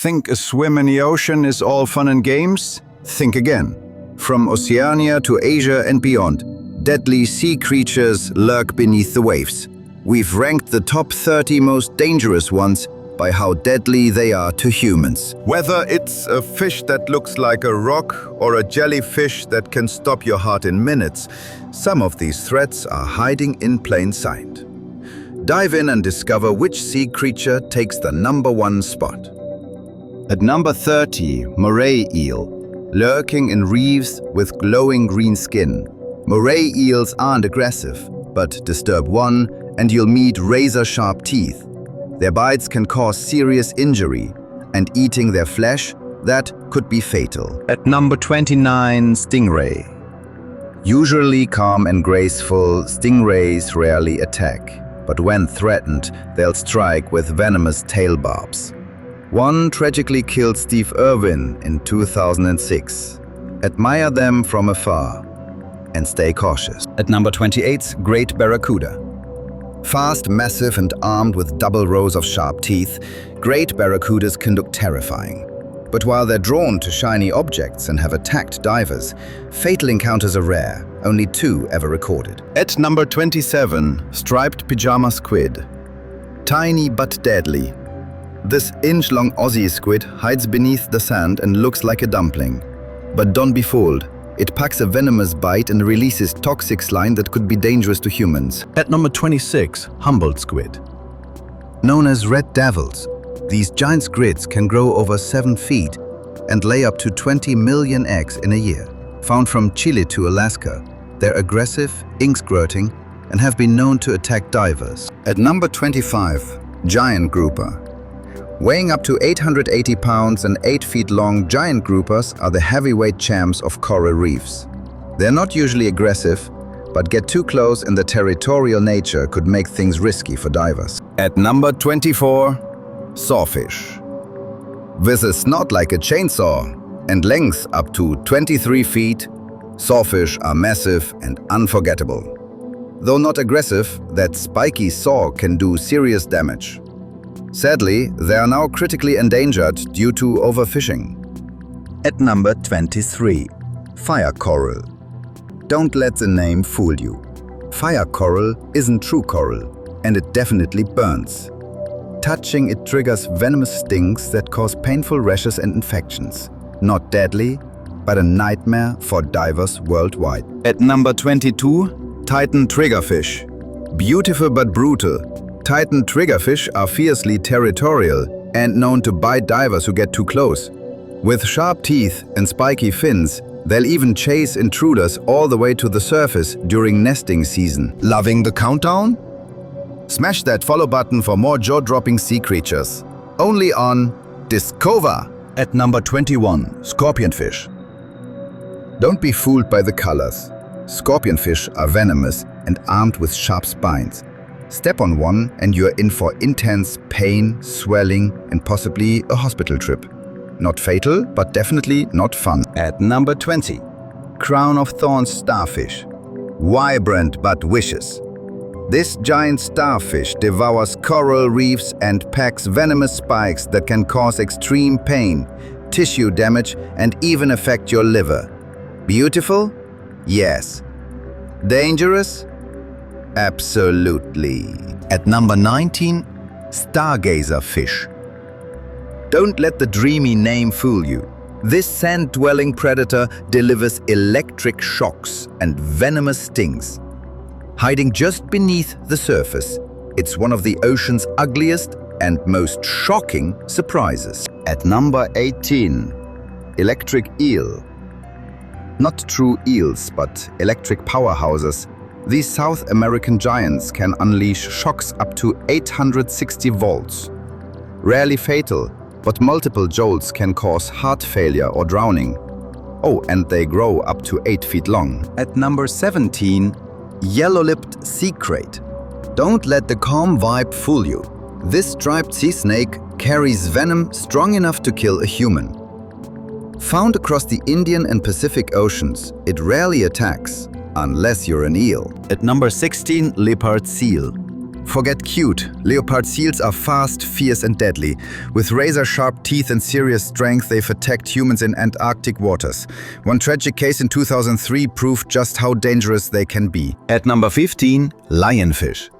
think a swim in the ocean is all fun and games? Think again. From Oceania to Asia and beyond, deadly sea creatures lurk beneath the waves. We've ranked the top 30 most dangerous ones by how deadly they are to humans. Whether it's a fish that looks like a rock or a jellyfish that can stop your heart in minutes, some of these threats are hiding in plain sight. Dive in and discover which sea creature takes the #1 spot. At number 30, moray eel. Lurking in reefs with glowing green skin. Moray eels aren't aggressive, but disturb one and you'll meet razor-sharp teeth. Their bites can cause serious injury, and eating their flesh, that could be fatal. At number 29, stingray. Usually calm and graceful, stingrays rarely attack. But when threatened, they'll strike with venomous tail barbs. One tragically killed Steve Irwin in 2006. Admire them from afar and stay cautious. At number 28, great barracuda. Fast, massive and armed with double rows of sharp teeth, great barracudas can look terrifying. But while they're drawn to shiny objects and have attacked divers, fatal encounters are rare, only 2 ever recorded. At number 27, striped pajama squid. Tiny but deadly. This inch-long Aussie squid hides beneath the sand and looks like a dumpling. But don't be fooled. It packs a venomous bite and releases toxic slime that could be dangerous to humans. At number 26, Humboldt squid. Known as red devils, these giant squids can grow over 7 feet and lay up to 20 million eggs in a year. Found from Chile to Alaska, they're aggressive, ink-squirting, and have been known to attack divers. At number 25, giant grouper. Weighing up to 880 pounds and 8 feet long, giant groupers are the heavyweight champs of coral reefs. They're not usually aggressive, but get too close and their territorial nature could make things risky for divers. At number 24, sawfish. With a snout like a chainsaw and length up to 23 feet, sawfish are massive and unforgettable. Though not aggressive, that spiky saw can do serious damage. Sadly, they are now critically endangered due to overfishing. At number 23, fire coral. Don't let the name fool you. Fire coral isn't true coral, and it definitely burns. Touching it triggers venomous stings that cause painful rashes and infections. Not deadly, but a nightmare for divers worldwide. At number 22, Titan triggerfish. Beautiful but brutal. Titan triggerfish are fiercely territorial and known to bite divers who get too close. With sharp teeth and spiky fins, they'll even chase intruders all the way to the surface during nesting season. Loving the countdown? Smash that follow button for more jaw-dropping sea creatures. Only on Discova. At number 21, scorpionfish. Don't be fooled by the colors. Scorpionfish are venomous and armed with sharp spines. Step on one and you're in for intense pain, swelling, and possibly a hospital trip. Not fatal, but definitely not fun. At number 20, crown of thorns starfish. Vibrant but vicious. This giant starfish devours coral reefs and packs venomous spikes that can cause extreme pain, tissue damage, and even affect your liver. Beautiful? Yes. Dangerous? Absolutely. At number 19, stargazer fish. Don't let the dreamy name fool you. This sand-dwelling predator delivers electric shocks and venomous stings. Hiding just beneath the surface, it's one of the ocean's ugliest and most shocking surprises. At number 18, electric eel. Not true eels, but electric powerhouses. These South American giants can unleash shocks up to 860 volts. Rarely fatal, but multiple jolts can cause heart failure or drowning. Oh, and they grow up to 8 feet long. At number 17, yellow-lipped sea crate. Don't let the calm vibe fool you. This striped sea snake carries venom strong enough to kill a human. Found across the Indian and Pacific Oceans, it rarely attacks, unless you're an eel. At number 16, leopard seal. Forget cute. Leopard seals are fast, fierce and deadly. With razor-sharp teeth and serious strength, they've attacked humans in Antarctic waters. One tragic case in 2003 proved just how dangerous they can be. At number 15, lionfish.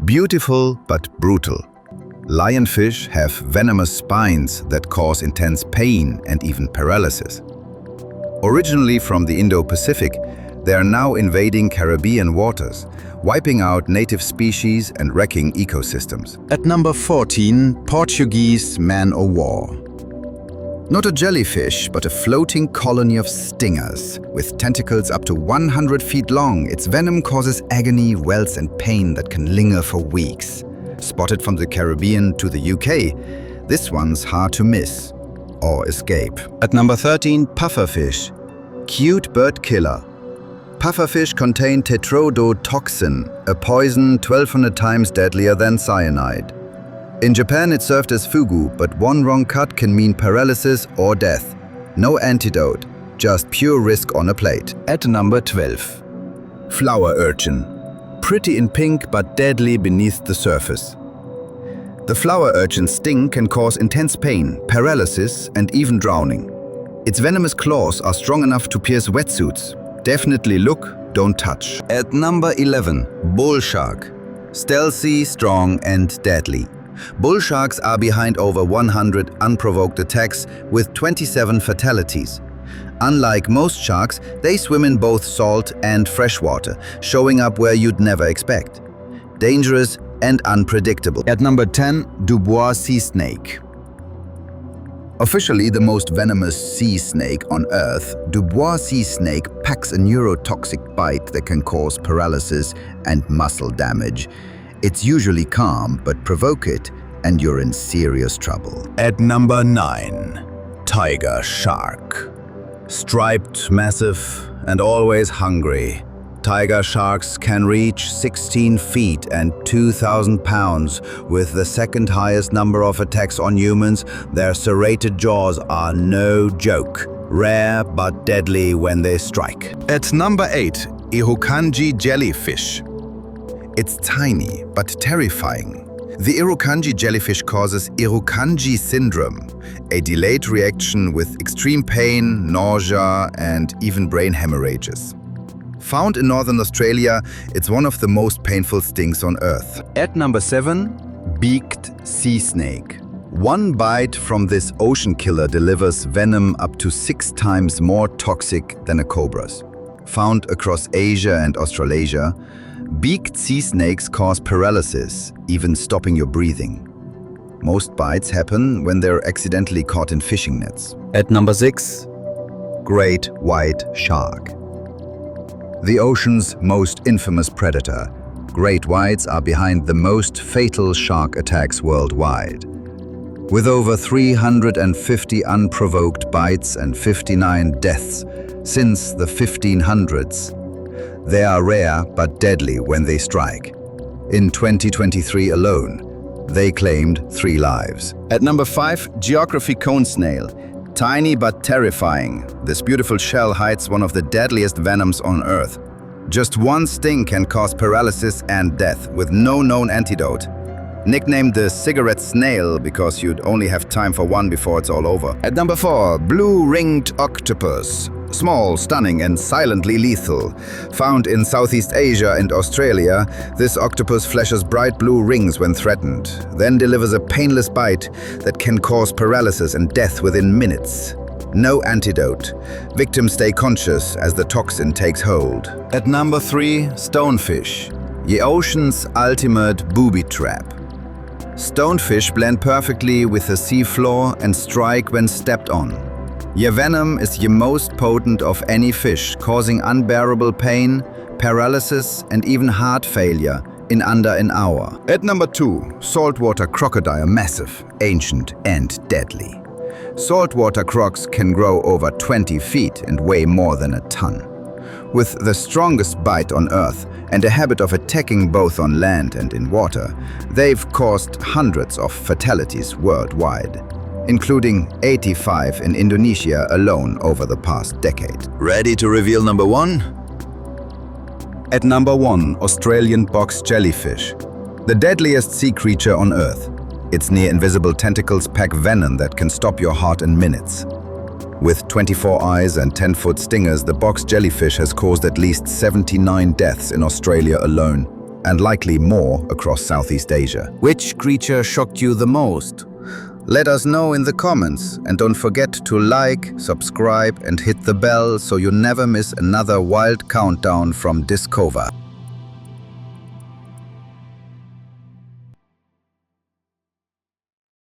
Beautiful but brutal. Lionfish have venomous spines that cause intense pain and even paralysis. Originally from the Indo-Pacific, they are now invading Caribbean waters, wiping out native species and wrecking ecosystems. At number 14, Portuguese man-o'-war. Not a jellyfish, but a floating colony of stingers. With tentacles up to 100 feet long, its venom causes agony, welts and pain that can linger for weeks. Spotted from the Caribbean to the UK, this one's hard to miss or escape. At number 13, pufferfish. Cute bird killer. Pufferfish contain tetrodotoxin, a poison 1,200 times deadlier than cyanide. In Japan it served as fugu, but one wrong cut can mean paralysis or death. No antidote, just pure risk on a plate. At number 12. Flower urchin. Pretty in pink but deadly beneath the surface. The flower urchin's sting can cause intense pain, paralysis and even drowning. Its venomous claws are strong enough to pierce wetsuits. Definitely look, don't touch. At number 11, bull shark. Stealthy, strong and deadly. Bull sharks are behind over 100 unprovoked attacks with 27 fatalities. Unlike most sharks, they swim in both salt and freshwater, showing up where you'd never expect. Dangerous and unpredictable. At number 10, Dubois sea snake. Officially the most venomous sea snake on Earth, Dubois sea snake packs a neurotoxic bite that can cause paralysis and muscle damage. It's usually calm, but provoke it and you're in serious trouble. At number 9, tiger shark. Striped, massive, and always hungry. Tiger sharks can reach 16 feet and 2,000 pounds. With the second highest number of attacks on humans, their serrated jaws are no joke. Rare but deadly when they strike. At number 8, Irukandji jellyfish. It's tiny but terrifying. The Irukandji jellyfish causes Irukandji syndrome, a delayed reaction with extreme pain, nausea, and even brain hemorrhages. Found in northern Australia, it's one of the most painful stings on Earth. At number 7, beaked sea snake. One bite from this ocean killer delivers venom up to 6 times more toxic than a cobra's. Found across Asia and Australasia, beaked sea snakes cause paralysis, even stopping your breathing. Most bites happen when they're accidentally caught in fishing nets. At number 6, great white shark. The ocean's most infamous predator, great whites are behind the most fatal shark attacks worldwide. With over 350 unprovoked bites and 59 deaths since the 1500s, they are rare but deadly when they strike. In 2023 alone, they claimed 3 lives. At number 5, geography cone snail. Tiny but terrifying, this beautiful shell hides one of the deadliest venoms on Earth. Just one sting can cause paralysis and death with no known antidote. Nicknamed the cigarette snail because you'd only have time for one before it's all over. At number 4, blue-ringed octopus. Small, stunning and silently lethal. Found in Southeast Asia and Australia, this octopus flashes bright blue rings when threatened, then delivers a painless bite that can cause paralysis and death within minutes. No antidote. Victims stay conscious as the toxin takes hold. At number 3, stonefish. The ocean's ultimate booby trap. Stonefish blend perfectly with the sea floor and strike when stepped on. Their venom is the most potent of any fish, causing unbearable pain, paralysis and even heart failure in under an hour. At number 2, saltwater crocodile, massive, ancient and deadly. Saltwater crocs can grow over 20 feet and weigh more than a ton. With the strongest bite on Earth and a habit of attacking both on land and in water, they've caused hundreds of fatalities worldwide, including 85 in Indonesia alone over the past decade. Ready to reveal number 1? At number 1, Australian box jellyfish. The deadliest sea creature on Earth. Its near-invisible tentacles pack venom that can stop your heart in minutes. With 24 eyes and 10-foot stingers, the box jellyfish has caused at least 79 deaths in Australia alone, and likely more across Southeast Asia. Which creature shocked you the most? Let us know in the comments, and don't forget to like, subscribe and hit the bell so you never miss another wild countdown from Discova.